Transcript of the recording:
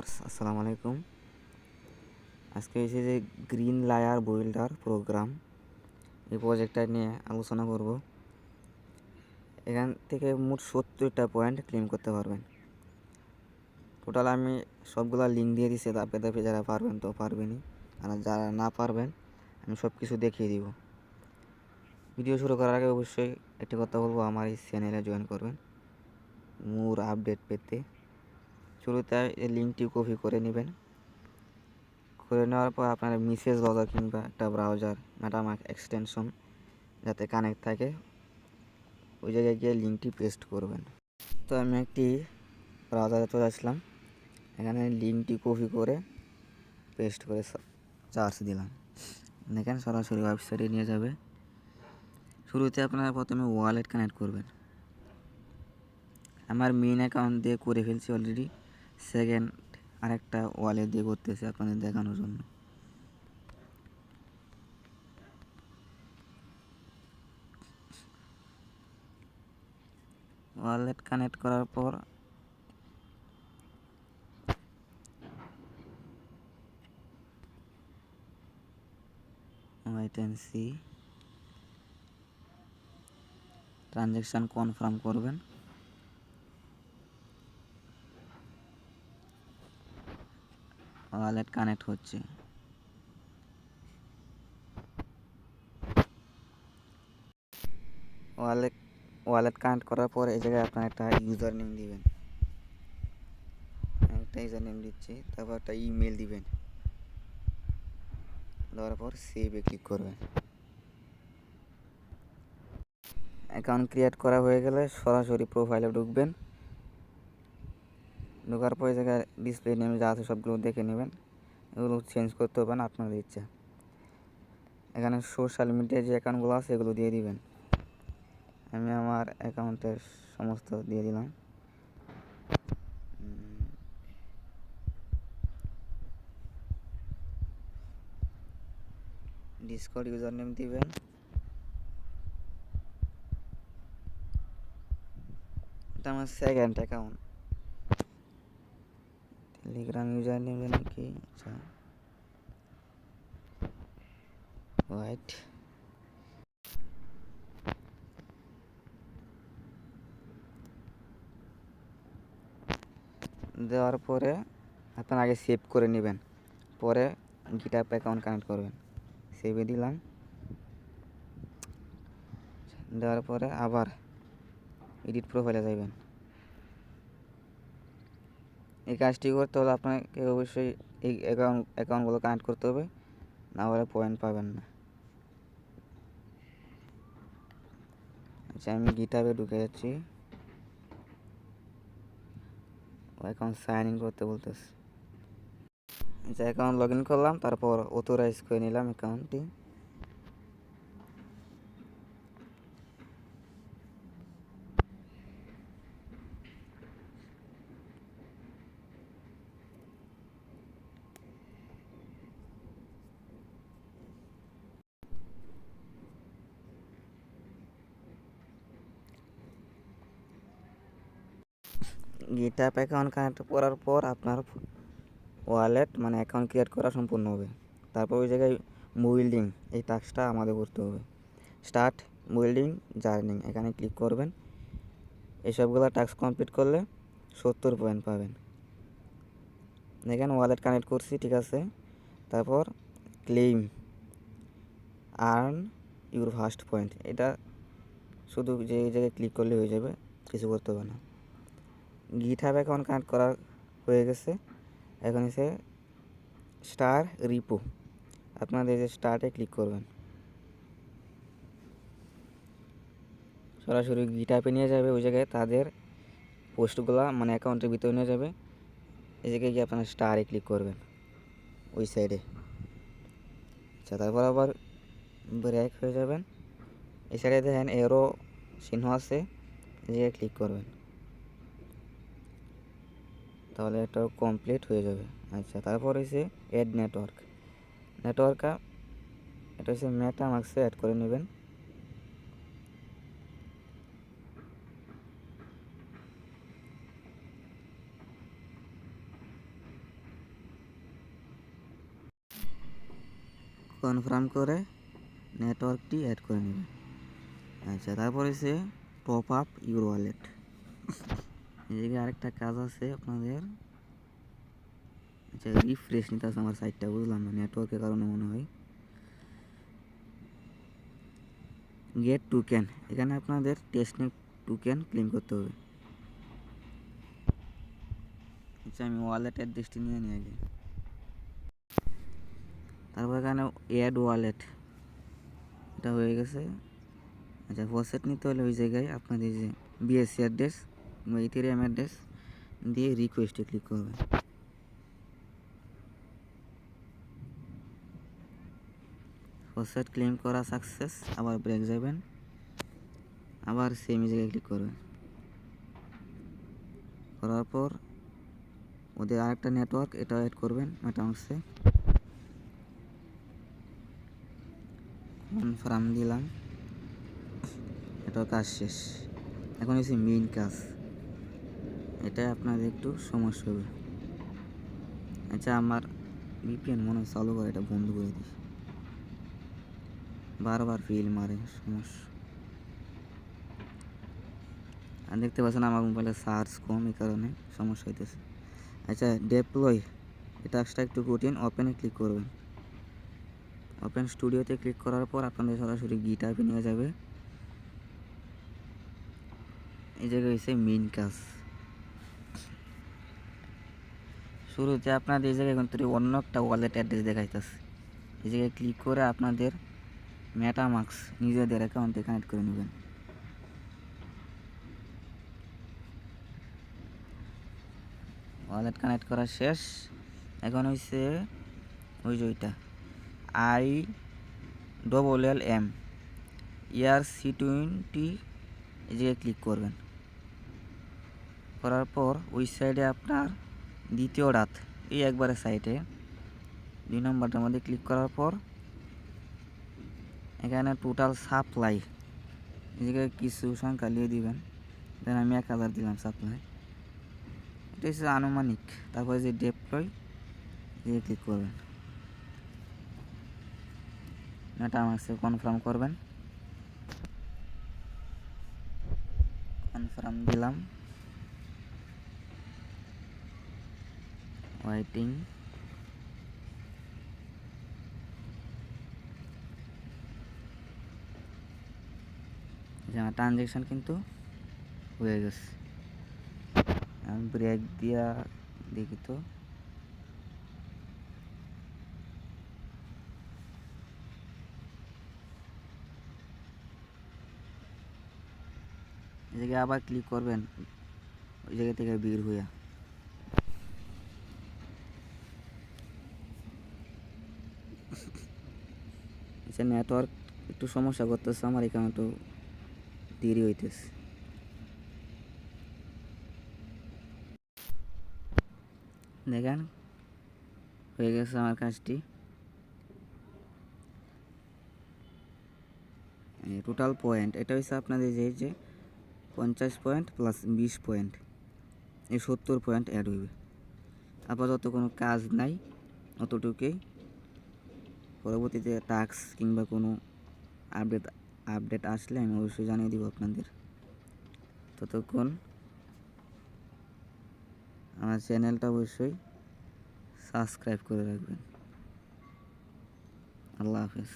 আসসালামু আলাইকুম। আজকে হচ্ছে যে গ্রিন লায়ার বিল্ডার প্রোগ্রাম, এই প্রজেক্টটা নিয়ে আলোচনা করব। এখান থেকে মোট 70টা পয়েন্ট ক্লেম করতে পারবেন। টোটাল আমি সবগুলা লিঙ্ক দিয়ে দিচ্ছি, ধাপে ধাপে যারা পারবেন তো পারবেনই, আর যারা না পারবেন আমি সব কিছু দেখিয়ে দিব। ভিডিও শুরু করার আগে অবশ্যই একটি কথা বলবো, আমার এই চ্যানেলে জয়েন করবেন মোর আপডেট পেতে। শুরুতে এই লিঙ্কটি কপি করে নেবেন। করে নেওয়ার পর আপনার মেসেজ ব্রাউজার কিংবা একটা ব্রাউজার মেটামাস্ক এক্সটেনশন যাতে কানেক্ট থাকে, ওই জায়গায় গিয়ে লিঙ্কটি পেস্ট করবেন। তো আমি একটি ব্রাউজারে চলে আসলাম, এখানে লিঙ্কটি কপি করে পেস্ট করে সার্চ দিলাম, দেখেন সরাসরি ওয়েবসাইটে নিয়ে যাবে। শুরুতে আপনারা প্রথমে ওয়ালেট কানেক্ট করবেন। আমার মেইন অ্যাকাউন্ট দিয়ে করে ফেলছি অলরেডি, সেকেন্ড আরেকটা ওয়ালেট দিয়ে করতেছি আপনাদের দেখানোর জন্য। ওয়ালেট কানেক্ট করার পর wait and see, transaction confirm করবেন। ওয়ালেট কানেক্ট হচ্ছে। ওয়ালেট কানেক্ট করার পর এই জায়গায় আপনার একটা ইউজার নেম দিবেন, একটা ইউজার নেম দিচ্ছি, তারপর একটা ইমেল দিবেন। দেওয়ার পর সেভে ক্লিক করবেন। অ্যাকাউন্ট ক্রিয়েট করা হয়ে গেলে সরাসরি প্রোফাইলে ঢুকবেন। ঢোকার পর এই জায়গায় ডিসপ্লে নেমে যা আছে সবগুলো দেখে নেবেন, এগুলো চেঞ্জ করতে হবে না, আপনাদের ইচ্ছা। এখানে সোশ্যাল মিডিয়া যে অ্যাকাউন্টগুলো আছে এগুলো দিয়ে দিবেন। আমি আমার অ্যাকাউন্টের সমস্ত দিয়ে দিলাম। ডিসকর্ড ইউজার নেম দিবেন। এটা আমার second account. Telegram user name জানি কি, আচ্ছা হোয়াইট। দেওয়ার পরে আপনার আগে সেভ করে নেবেন, পরে গিটহাব অ্যাকাউন্ট কানেক্ট করবেন। সেভে দিলাম। দেওয়ার পরে আবার এডিট প্রোফাইলে যাবেন। এই কাজটি করতে হলে আপনাকে অবশ্যই এই অ্যাকাউন্টগুলো কানেক্ট করতে হবে, না হলে পয়েন্ট পাবেন না। আচ্ছা, আমি গিটহাবে ঢুকে যাচ্ছি, অ্যাকাউন্ট সাইন ইন করতে বলতেছে। আচ্ছা, অ্যাকাউন্ট লগ ইন করলাম, তারপর অথরাইজ করে নিলাম অ্যাকাউন্টটি। গিটহাব অ্যাকাউন্ট কানেক্ট করার পর আপনার ওয়ালেট মানে অ্যাকাউন্ট ক্রিয়েট করা সম্পূর্ণ হবে। তারপর ওই জায়গায় বিল্ডিং, এই টাস্কটা আমাদের করতে হবে। স্টার্ট বিল্ডিং জার্নি, এখানে ক্লিক করবেন। এইসবগুলো টাস্ক কমপ্লিট করলে 70 পয়েন্ট পাবেন। দেখেন ওয়ালেট কানেক্ট করছি, ঠিক আছে। তারপর claim earn your first point, এটা শুধু যে এই জায়গায় ক্লিক করলে হয়ে যাবে, কিছু করতে হবে না। গিটহাব অ্যাকাউন্ট কানেক্ট করা হয়ে গেছে। এখন এসে স্টার রিপো, আপনাদের যে স্টার্টে ক্লিক করবেন, সরাসরি গিটহাবে নিয়ে যাবে। ওই জায়গায় তাদের পোস্টগুলো মানে অ্যাকাউন্টের ভিতরে নিয়ে যাবে। এই জায়গায় গিয়ে আপনারা স্টারে ক্লিক করবেন ওই সাইডে। আচ্ছা, তারপর আবার ব্রেক হয়ে যাবেন। এই সাইডে দেখেন এরো চিহ্ন আছে, এই জায়গায় ক্লিক করবেন, তাহলে এটা কমপ্লিট হয়ে যাবে। আচ্ছা, তারপর হচ্ছে অ্যাড নেটওয়ার্ক। এটা হচ্ছে মেটামাস্কে অ্যাড করে নেবেন। কনফার্ম করে নেটওয়ার্কটি অ্যাড করে নেবেন। আচ্ছা, তারপর হচ্ছে টপ আপ ইউর ওয়ালেট। এদিকে আরেকটা কাজ আছে আপনাদের। আচ্ছা, রিফ্রেশ নিতে আছে আমার সাইটটা, বুঝলাম না নেটওয়ার্কের কারণে মনে হয়। গেট টোকেন, এখানে আপনাদের টেস্টনেট টোকেন ক্লেম করতে হবে। আচ্ছা, আমি ওয়ালেট অ্যাড্রেসটি নিয়ে নিই আগে। তারপর এখানে অ্যাড ওয়ালেট, এটা হয়ে গেছে। আচ্ছা, ফসেট নিতে হলে ওই জায়গায় আপনাদের যে বিএসসি অ্যাড্রেস বা ইথেরিয়াম অ্যাড্রেস দিয়ে রিকোয়েস্টে ক্লিক করবেন। ফসেট ক্লেম করা সাকসেস, আবার ব্রেক যাবেন, আবার সেম জায়গায় ক্লিক করবেন। করার পর ওদের আরেকটা নেটওয়ার্ক এটা অ্যাড করবেন মেটামাস্কে। কনফার্ম দিলাম, এটার কাজ শেষ। এখন হচ্ছে মেইন কাজ, এটা আপনাদের একটু সমস্যা হবে। আচ্ছা, আমার ভিপিএন মনে হয় চালু করে এটা বন্ধ করে দিই, বারবার ফেল মারে, সমস্যা। আর দেখতে পাচ্ছেন আমার মোবাইলে চার্জ কম, এই কারণে সমস্যা হইতেছে। আচ্ছা, ডেপ্লয়, এটা টাস্কটা একটু কঠিন। ওপেনে ক্লিক করবেন। ওপেন স্টুডিওতে ক্লিক করার পর আপনাদের সরাসরি গিটহাবে নিয়ে যাবে। এই জায়গায় হচ্ছে মেইন কাজ। শুরুতে আপনাদের এই জায়গায় কিন্তু অন্য একটা ওয়ালেট অ্যাড্রেস দেখাইতেছে, এই জায়গায় ক্লিক করে আপনাদের মেটামাস্ক নিজেদের অ্যাকাউন্টে কানেক্ট করে নেবেন। ওয়ালেট কানেক্ট করা শেষ। এখন হচ্ছে ওই যে ওইটা ILLM ERC20, এই জায়গায় ক্লিক করবেন। করার পর ওই সাইডে আপনার দ্বিতীয় ডাত, এই একবারে সাইডে 2 নম্বরটার মধ্যে ক্লিক করার পর এখানে টোটাল সাপ্লাই, এই জায়গায় কিছু সংখ্যা লিয়ে দিবেন। দেন আমি 1000 দিলাম সাপ্লাই, এটা হচ্ছে আনুমানিক। তারপরে যে ডেপ্লয়, দিয়ে ক্লিক করবেন। মেটামাস্কে কনফার্ম করবেন। কনফার্ম দিলাম, ওয়েটিং। আমার ট্রানজ্যাকশান কিন্তু হয়ে গেছে। আমি ব্রেক দিয়া দেখি তো। এই জায়গায় আবার ক্লিক করবেন, ওই জায়গা থেকে বের হইয়া। আচ্ছা, নেটওয়ার্ক একটু সমস্যা করতেছে আমার এখানে, একটু দেরি হইতেছে। দেখেন হয়ে গেছে আমার কাজটি। টোটাল পয়েন্ট এটা হচ্ছে আপনাদের যে 50 পয়েন্ট প্লাস 20 পয়েন্ট, এই 70 পয়েন্ট অ্যাড হইবে। আপাতত কোনো কাজ নাই, অতটুকুই। পরবর্তীতে টাস্ক কিংবা কোনো আপডেট আসলে আমি অবশ্যই জানিয়ে দিব আপনাদের। ততক্ষণ আমার চ্যানেলটা অবশ্যই সাবস্ক্রাইব করে রাখবেন। আল্লাহ হাফেজ।